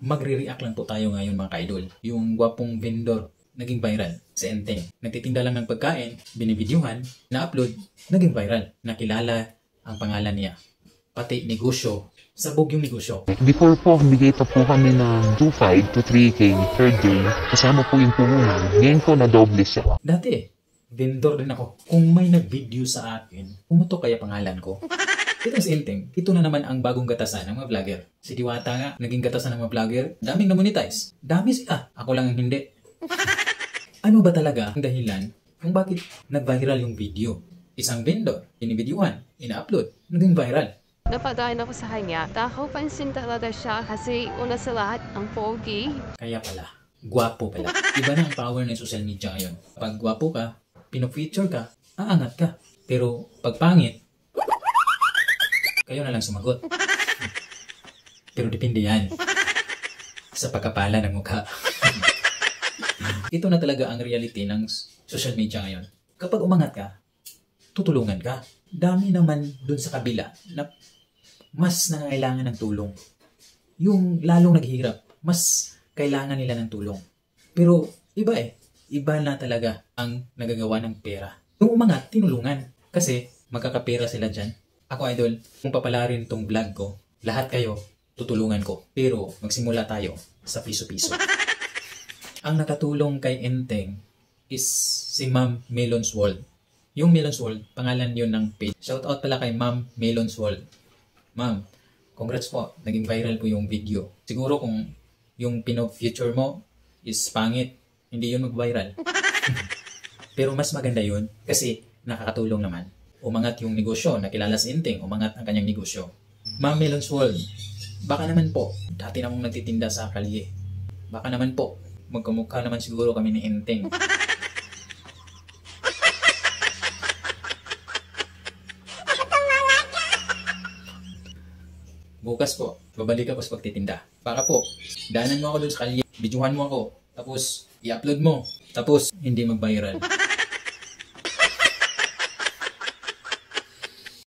Magre-react lang po tayo ngayon mga ka-idol. Yung gwapong vendor naging viral sa Enteng. Nagtitinda lang ng pagkain, binibidyuhan, na-upload, naging viral. Nakilala ang pangalan niya. Pati negosyo, sabog yung negosyo. Before po, bigay pa po kami ng 2.5 to 3K per day. Kasama po yung puhunan. Ngayon po na doble siya. Dati, vendor din ako. Kung may nag-video sa akin, pumutok kaya pangalan ko. Ito si Enteng. Ito na naman ang bagong gatasan ng mga vlogger. Si Diwata nga, naging gatasan ng mga vlogger. Daming na-monetize. Dami sila. Ako lang ang hindi. Ano ba talaga ang dahilan kung bakit nag-viral yung video? Isang vendor, inibidyuhan, ina-upload, naging viral. Napadayan ako sa kanya. Takaw pansin talaga siya kasi una sa lahat ang pogi. Kaya pala, gwapo pala. Iba na ang power ng social media ngayon. Pag gwapo ka, pinofeature ka, aangat ka. Pero pag pangit, kayo na lang sumagot. Pero depende yan sa pagkapala ng mukha. Ito na talaga ang reality ng social media ngayon. Kapag umangat ka, tutulungan ka. Dami naman dun sa kabila na mas nangangailangan ng tulong. Yung lalong naghihirap, mas kailangan nila ng tulong. Pero iba iba na talaga ang nagagawa ng pera. Yung umangat, tinulungan. Kasi magkakapera sila dyan. Ako idol, kung papalarin tong vlog ko, lahat kayo tutulungan ko. Pero magsimula tayo sa piso-piso. Ang nakatulong kay Enteng is si Ma'am Melon's World. Yung Melon's World, pangalan yun ng page. Shoutout pala kay Ma'am Melon's World. Ma'am, congrats po. Naging viral po yung video. Siguro kung yung pino-feature mo is pangit, hindi yun mag-viral. Pero mas maganda yun kasi nakakatulong naman. Umangat yung negosyo, nakilala si Enteng, umangat ang kanyang negosyo. Ma'am Melon's World, baka naman po, dati namang nagtitinda sa kalye. Baka naman po, magkamukha naman siguro kami ni Enteng. Bukas po, babalik ako sa pagtitinda. Baka po, daanan mo ako dun sa kalye, videohan mo ako, tapos i-upload mo, tapos hindi mag-viral.